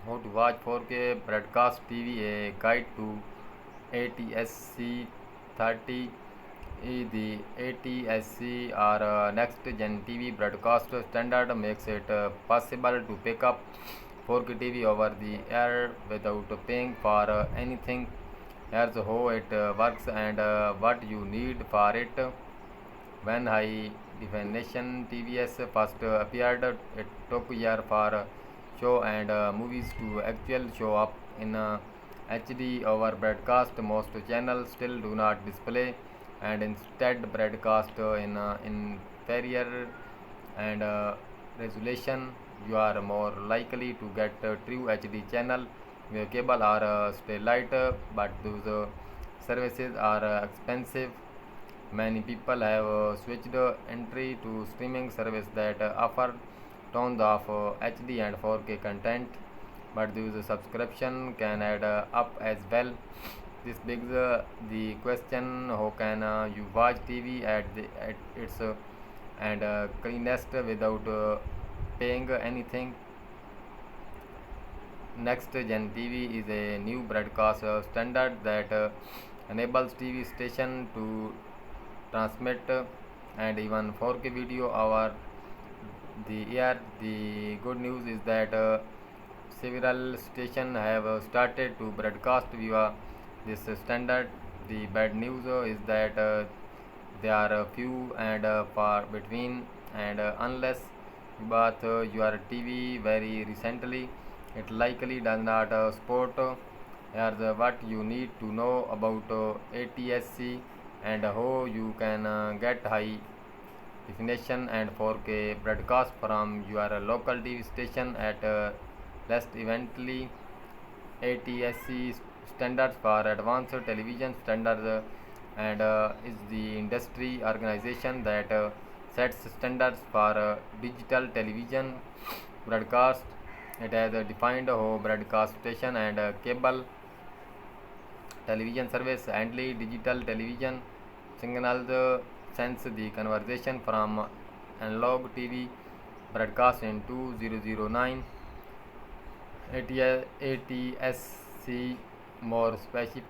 How to watch 4K broadcast TV, a guide to ATSC 30. The ATSC or Next Gen TV broadcast standard makes it possible to pick up 4K TV over the air without paying for anything. Here's how it works and what you need for it. When high definition TVS first appeared, it took years for show and movies to actually show up in HD over broadcast. Most channels still do not display and instead broadcast in inferior and resolution. You are more likely to get a true HD channel via cable or satellite, but those services are expensive. Many people have switched entry to streaming service that offer tons of HD and 4K content, but this subscription can add up as well. This begs the question: how can you watch TV at its and cleanest without paying anything? Next Gen TV is a new broadcast standard that enables TV station to transmit and even 4K video over the air. The good news is that several stations have started to broadcast via this standard. The bad news is that they are few and far between, and unless you bought your TV very recently, it likely does not support. Here's what you need to know about ATSC and how you can get high definition and 4K broadcast from your local TV station at last eventually. ATSC standards for advanced television standards and is the industry organization that sets standards for digital television broadcast. It has defined how broadcast station and cable television service handle digital television signals since the conversion from analog TV broadcast in 2009. ATSC more specifically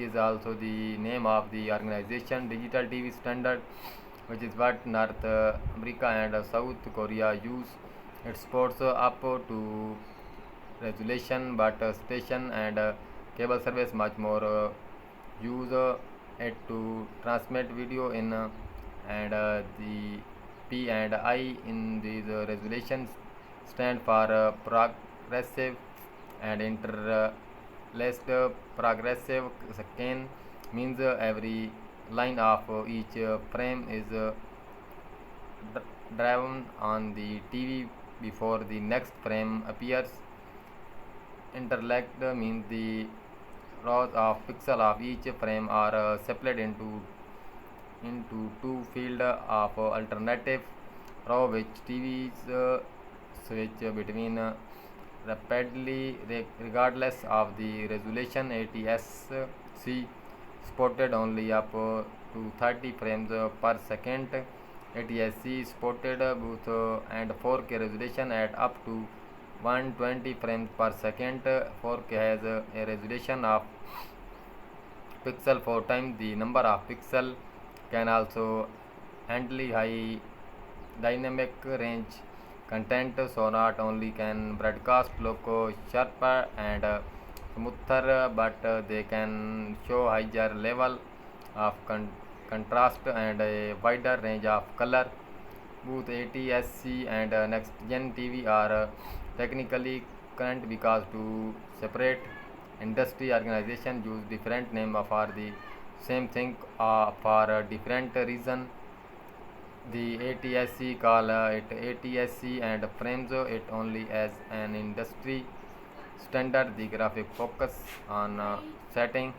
is also the name of the organization. Digital TV standard, which is what North America and South Korea use. It supports up to resolution, but station and cable service much more use it to transmit video in and the P and I in these resolutions stand for progressive and interlaced. Progressive scan means every line of each frame is driven on the TV before the next frame appears. Interlaced means the rows of pixels of each frame are separated into two fields of alternative row which TVs switch between rapidly regardless of the resolution. ATSC supported only up to 30 frames per second. ATSC supported both and 4K resolution at up to 120 frames per second. 4K has a resolution of pixel 4 times the number of pixel, can also handle high dynamic range content, so not only can broadcast look sharper and smoother, but they can show higher level of contrast and a wider range of color. Both ATSC and Next Gen TV are technically current because two separate industry organizations use different names for the same thing for different reason. The ATSC call it ATSC and frames it only as an industry standard. The graphic focus on setting